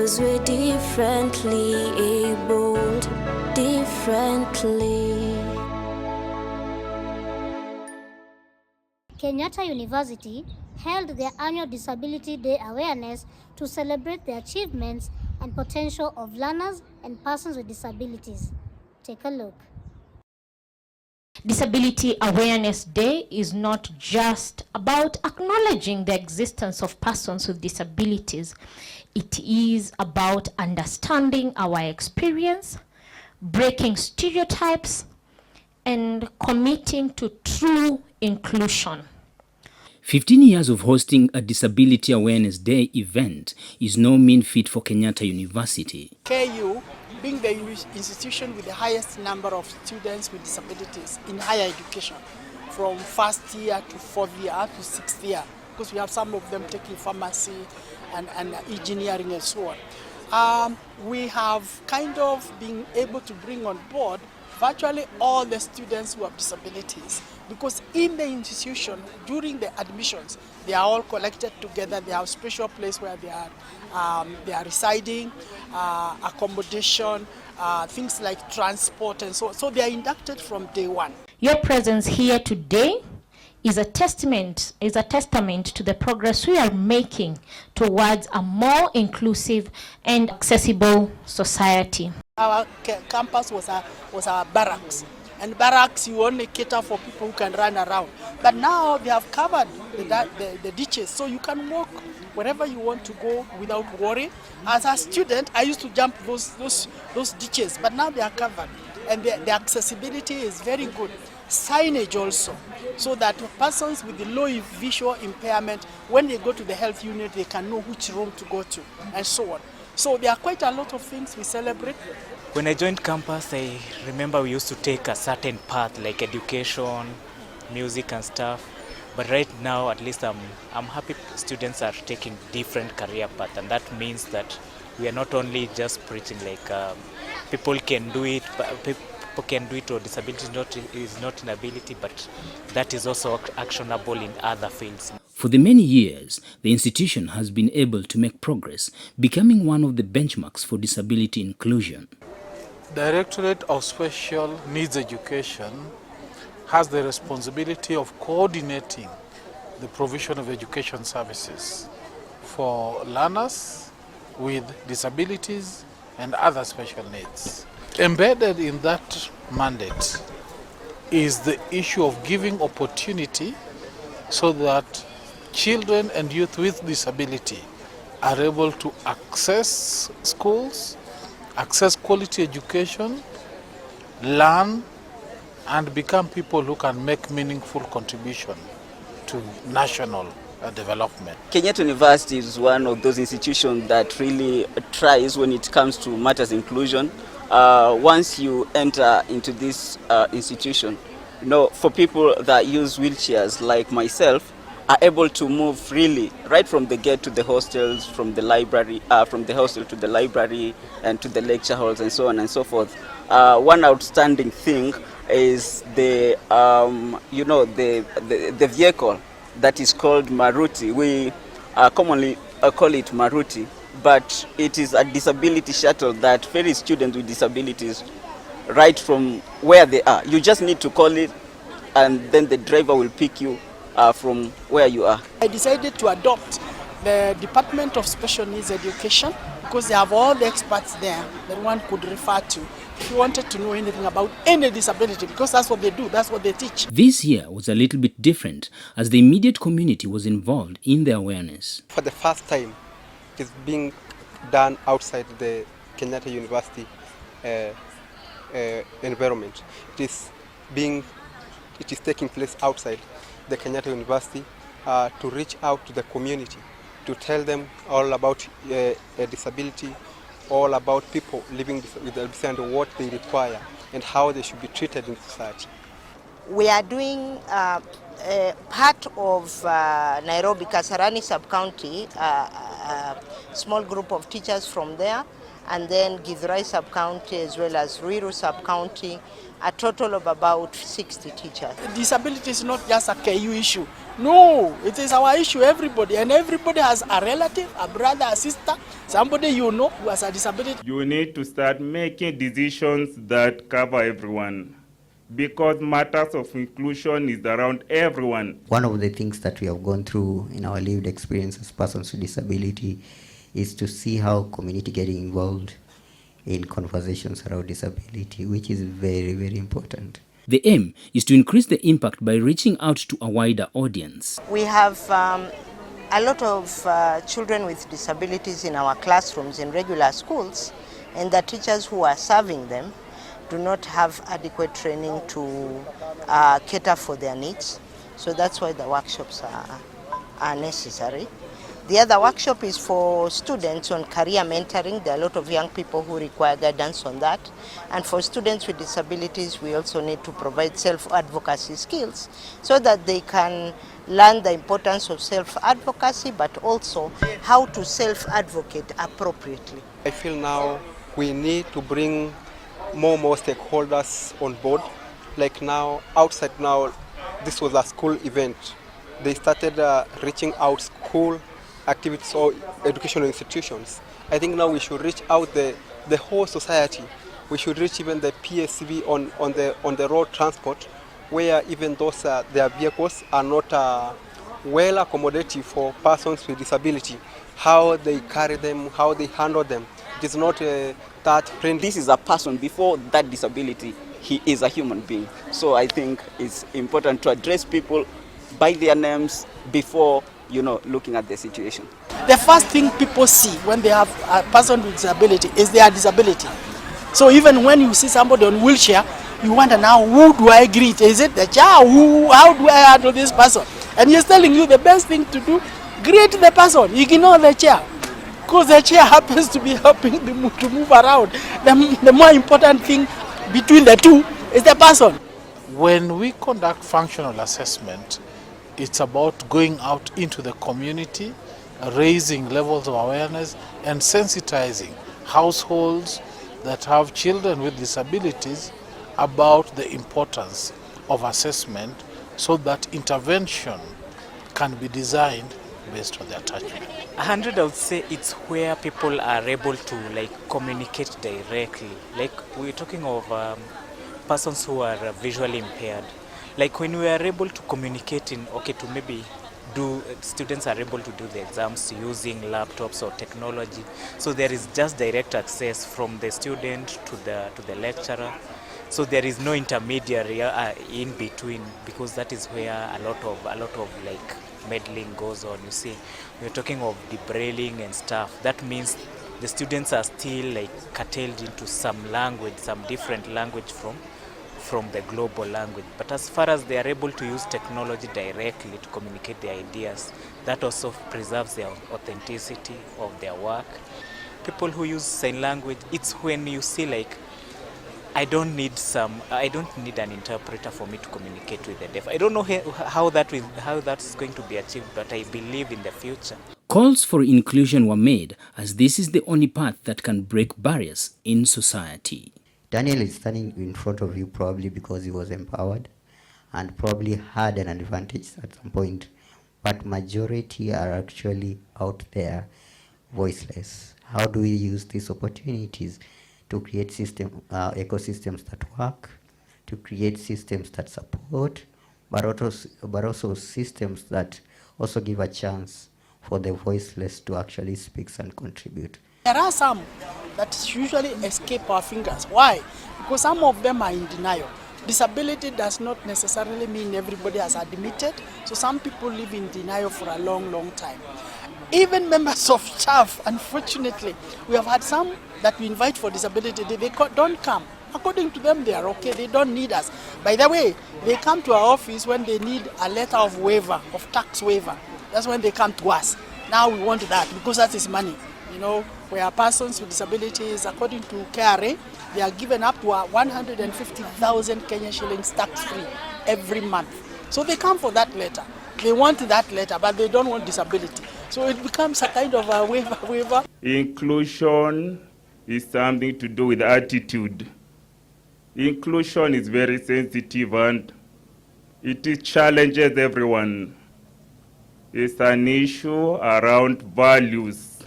'Cause we're differently abled, differently. Kenyatta University held their annual Disability Day awareness to celebrate the achievements and potential of learners and persons with disabilities. Take a look. Disability Awareness Day is not just about acknowledging the existence of persons with disabilities. It is about understanding our experience, breaking stereotypes, and committing to true inclusion. 15 years of hosting a Disability Awareness Day event is no mean feat for Kenyatta University. KU being the institution with the highest number of students with disabilities in higher education, from first year to fourth year up to sixth year, because we have some of them taking pharmacy and engineering and so on. We have kind of been able to bring on board virtually all the students who have disabilities, because in the institution, during the admissions, they are all collected together. They have special place where they are residing, accommodation, things like transport, and so they are inducted from day one. Your presence here today is a testament to the progress we are making towards a more inclusive and accessible society. Our campus was our barracks. And barracks, you only cater for people who can run around. But now they have covered the ditches, so you can walk wherever you want to go without worry. As a student, I used to jump those ditches, but now they are covered. And the accessibility is very good. Signage also, so that persons with the low visual impairment, when they go to the health unit, they can know which room to go to, and so on. So there are quite a lot of things we celebrate. When I joined campus, I remember we used to take a certain path like education, music and stuff. But right now, at least I'm happy students are taking different career paths, and that means that we are not only just preaching like people can do it, but people can do it, or disability is not an ability, but that is also actionable in other fields. For the many years, the institution has been able to make progress, becoming one of the benchmarks for disability inclusion. Directorate of Special Needs Education has the responsibility of coordinating the provision of education services for learners with disabilities and other special needs. Embedded in that mandate is the issue of giving opportunity so that children and youth with disability are able to access schools, access quality education, learn, and become people who can make meaningful contribution to national development. Kenyatta University is one of those institutions that really tries when it comes to matters inclusion. Once you enter into this institution, for people that use wheelchairs like myself, are able to move freely right from the gate to the hostels, from the library, from the hostel to the library and to the lecture halls and so on and so forth. One outstanding thing is the vehicle that is called Maruti. We commonly call it Maruti, but it is a disability shuttle that ferries students with disabilities right from where they are. You just need to call it, and then the driver will pick you from where you are. I decided to adopt the Department of Special Needs Education because they have all the experts there that one could refer to if you wanted to know anything about any disability, because that's what they do, that's what they teach. This year was a little bit different as the immediate community was involved in the awareness. For the first time, it's being done outside the Kenyatta University environment. It is taking place outside the Kenyatta University to reach out to the community, to tell them all about disability, all about people living with disability and what they require and how they should be treated in society. We are doing part of Nairobi Kasarani sub-county, a small group of teachers from there and then Githurai sub-county as well as Ruiru sub-county, a total of about 60 teachers. Disability is not just a KU issue. No, it is our issue, everybody. And everybody has a relative, a brother, a sister, somebody you know who has a disability. You need to start making decisions that cover everyone, because matters of inclusion is around everyone. One of the things that we have gone through in our lived experience as persons with disability is to see how community getting involved in conversations around disability, which is very, very important. The aim is to increase the impact by reaching out to a wider audience. We have a lot of children with disabilities in our classrooms in regular schools, and the teachers who are serving them do not have adequate training to cater for their needs. So that's why the workshops are necessary. The other workshop is for students on career mentoring. There are a lot of young people who require guidance on that. And for students with disabilities, we also need to provide self-advocacy skills so that they can learn the importance of self-advocacy, but also how to self-advocate appropriately. I feel now we need to bring more stakeholders on board. Like now, outside now, this was a school event. They started reaching out school activities or educational institutions. I think now we should reach out the whole society. We should reach even the PSCB on the road transport, where even those their vehicles are not well accommodative for persons with disability. How they carry them, how they handle them. It is not that friendly. This is a person. Before that disability, he is a human being. So I think it's important to address people by their names before looking at the situation. The first thing people see when they have a person with disability is their disability. So even when you see somebody on wheelchair, you wonder now, who do I greet? Is it the child? How do I handle this person? And he's telling you the best thing to do, greet the person, ignore the chair. Because the chair happens to be helping to move around. The more important thing between the two is the person. When we conduct functional assessment, it's about going out into the community, raising levels of awareness and sensitizing households that have children with disabilities about the importance of assessment so that intervention can be designed based on their attachment. 100, I would say it's where people are able to communicate directly. We're talking of persons who are visually impaired. When we are able to communicate to maybe students are able to do the exams using laptops or technology. So there is just direct access from the student to the lecturer. So there is no intermediary in between, because that is where a lot of meddling goes on. You see, we're talking of debrailing and stuff. That means the students are still curtailed into some language, some different language from the global language. But as far as they are able to use technology directly to communicate their ideas, that also preserves their authenticity of their work. People who use sign language, it's when you see I don't need an interpreter for me to communicate with the deaf. I don't know how that's going to be achieved, but I believe in the future. Calls for inclusion were made, as this is the only path that can break barriers in society. Daniel is standing in front of you probably because he was empowered and probably had an advantage at some point, but majority are actually out there voiceless. How do we use these opportunities to create ecosystems that work, to create systems that support, but also systems that also give a chance for the voiceless to actually speak and contribute? There are some that usually escape our fingers. Why? Because some of them are in denial. Disability does not necessarily mean everybody has admitted. So some people live in denial for a long time. Even members of staff, unfortunately, we have had some that we invite for disability, they don't come. According to them, they are okay, they don't need us. By the way, they come to our office when they need a letter of waiver, of tax waiver. That's when they come to us. Now we want that because that is money. Where persons with disabilities, according to KRA, they are given up to 150,000 Kenya shillings tax-free every month. So they come for that letter. They want that letter, but they don't want disability. So it becomes a kind of a waiver. Inclusion is something to do with attitude. Inclusion is very sensitive and it challenges everyone. It's an issue around values.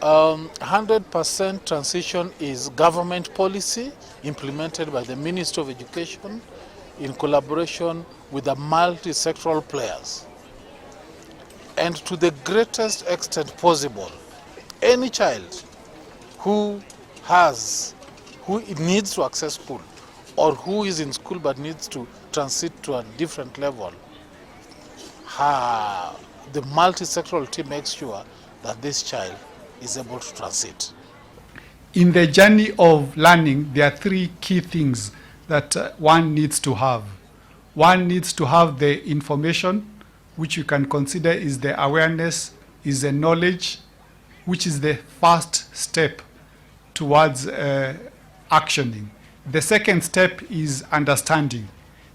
100% transition is government policy implemented by the Ministry of Education in collaboration with the multi-sectoral players. And to the greatest extent possible, any child who needs to access school or who is in school but needs to transit to a different level, the multi-sectoral team makes sure that this child is able to transit. In the journey of learning, there are three key things that one needs to have. One needs to have the information, which you can consider is the awareness, is the knowledge, which is the first step towards actioning. The second step is understanding.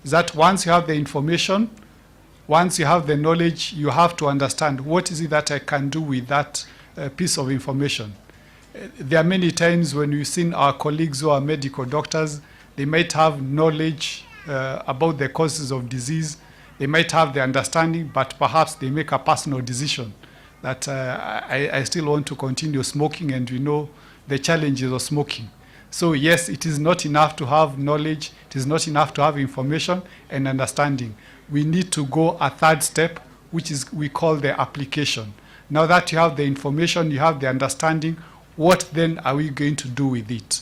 That once you have the information, once you have the knowledge, you have to understand what is it that I can do with that piece of information. There are many times when we've seen our colleagues who are medical doctors, they might have knowledge about the causes of disease, they might have the understanding, but perhaps they make a personal decision that I still want to continue smoking, and we know the challenges of smoking. So yes, it is not enough to have knowledge, it is not enough to have information and understanding. We need to go a third step, which is we call the application. Now that you have the information, you have the understanding, what then are we going to do with it?